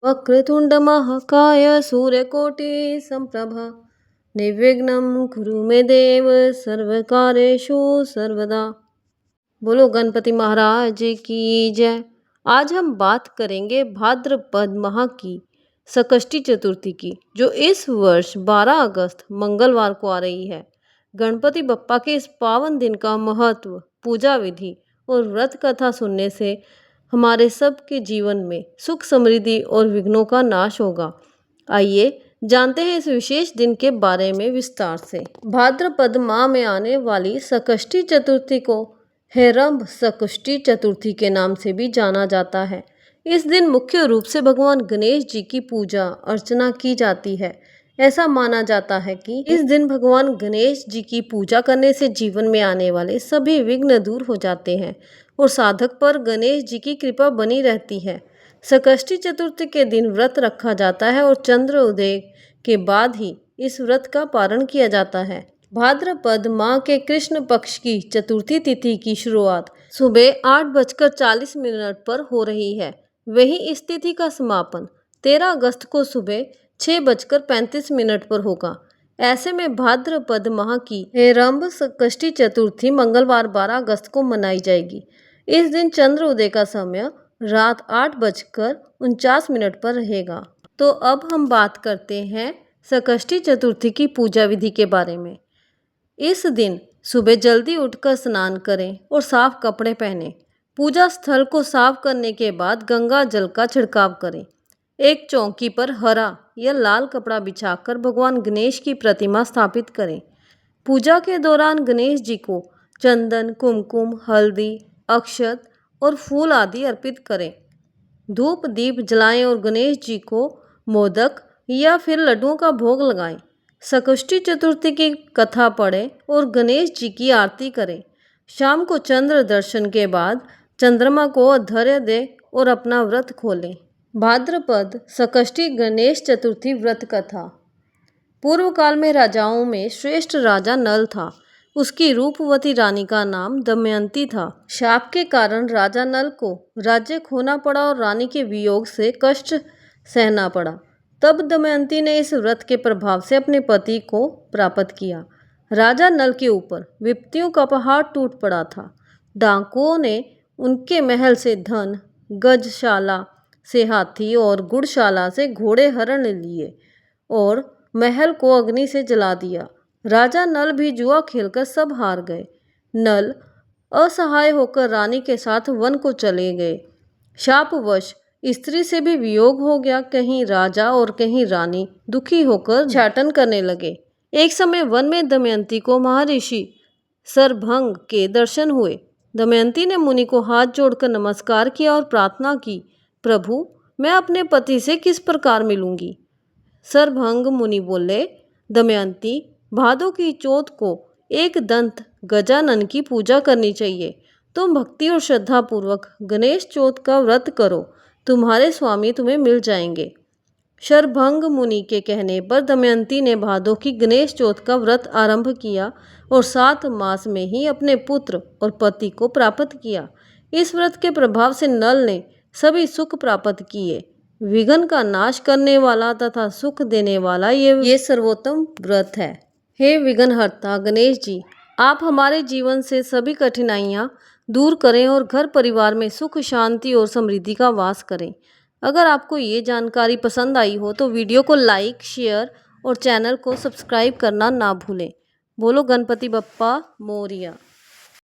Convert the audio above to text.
वक्रतुण्डमहाकाय सूर्यकोटिसम्प्रभा निर्विघ्नं कुरु मे देव सर्वकार्येषु सर्वदा। बोलो गणपति महाराज की जय। आज हम बात करेंगे भाद्रपद माह की संकष्टी चतुर्थी की, जो इस वर्ष 12 अगस्त मंगलवार को आ रही है। गणपति बप्पा के इस पावन दिन का महत्व, पूजा विधि और व्रत कथा सुनने से हमारे सबके जीवन में सुख समृद्धि और विघ्नों का नाश होगा। आइए जानते हैं इस विशेष दिन के बारे में विस्तार से। भाद्रपद माह में आने वाली संकष्टी चतुर्थी को हेरंब संकष्टी चतुर्थी के नाम से भी जाना जाता है। इस दिन मुख्य रूप से भगवान गणेश जी की पूजा अर्चना की जाती है। ऐसा माना जाता है कि इस दिन भगवान गणेश जी की पूजा करने से जीवन में आने वाले सभी विघ्न दूर हो जाते हैं और साधक पर गणेश जी की कृपा बनी रहती है। संकष्टी चतुर्थी के दिन व्रत रखा जाता है और चंद्र उदय के बाद ही इस व्रत का पारण किया जाता है। भाद्रपद माह के कृष्ण पक्ष की चतुर्थी तिथि की शुरुआत सुबह 8:40 पर हो रही है। वहीं इस तिथि का समापन 13 अगस्त को सुबह 6:35 पर होगा। ऐसे में भाद्रपद माह की हेरंब संकष्टी चतुर्थी मंगलवार 12 अगस्त को मनाई जाएगी। इस दिन चंद्र उदय का समय रात 8:49 पर रहेगा। तो अब हम बात करते हैं संकष्टी चतुर्थी की पूजा विधि के बारे में। इस दिन सुबह जल्दी उठकर स्नान करें और साफ कपड़े पहनें। पूजा स्थल को साफ करने के बाद गंगा जल का छिड़काव करें। एक चौकी पर हरा या लाल कपड़ा बिछाकर भगवान गणेश की प्रतिमा स्थापित करें। पूजा के दौरान गणेश जी को चंदन, कुमकुम, हल्दी, अक्षत और फूल आदि अर्पित करें। धूप दीप जलाएं और गणेश जी को मोदक या फिर लड्डुओं का भोग लगाएं। संकष्टी चतुर्थी की कथा पढ़ें और गणेश जी की आरती करें। शाम को चंद्र दर्शन के बाद चंद्रमा को अर्घ्य दें और अपना व्रत खोलें। भाद्रपद संकष्टी गणेश चतुर्थी व्रत कथा। पूर्व काल में राजाओं में श्रेष्ठ राजा नल था। उसकी रूपवती रानी का नाम दमयंती था। शाप के कारण राजा नल को राज्य खोना पड़ा और रानी के वियोग से कष्ट सहना पड़ा। तब दमयंती ने इस व्रत के प्रभाव से अपने पति को प्राप्त किया। राजा नल के ऊपर विपत्तियों का पहाड़ टूट पड़ा था। डाकुओं ने उनके महल से धन, गजशाला से हाथी और गुड़शाला से घोड़े हरण लिए और महल को अग्नि से जला दिया। राजा नल भी जुआ खेलकर सब हार गए। नल असहाय होकर रानी के साथ वन को चले गए। शापवश स्त्री से भी वियोग हो गया। कहीं राजा और कहीं रानी दुखी होकर भिक्षाटन करने लगे। एक समय वन में दमयंती को महर्षि सरभंग के दर्शन हुए। दमयंती ने मुनि को हाथ जोड़कर नमस्कार किया और प्रार्थना की, प्रभु, मैं अपने पति से किस प्रकार मिलूंगी? सरभंग मुनि बोले, दमयंती, भादों की चौथ को एक दंत गजानन की पूजा करनी चाहिए। तुम भक्ति और श्रद्धा पूर्वक गणेश चौथ का व्रत करो, तुम्हारे स्वामी तुम्हें मिल जाएंगे। शरभंग मुनि के कहने पर दमयंती ने भादों की गणेश चौथ का व्रत आरंभ किया और 7 मास में ही अपने पुत्र और पति को प्राप्त किया। इस व्रत के प्रभाव से नल ने सभी सुख प्राप्त किए। विघ्न का नाश करने वाला तथा सुख देने वाला ये सर्वोत्तम व्रत है। हे विघ्नहर्ता गणेश जी, आप हमारे जीवन से सभी कठिनाइयाँ दूर करें और घर परिवार में सुख, शांति और समृद्धि का वास करें। अगर आपको ये जानकारी पसंद आई हो तो वीडियो को लाइक, शेयर और चैनल को सब्सक्राइब करना ना भूलें। बोलो गणपति बप्पा मोरिया।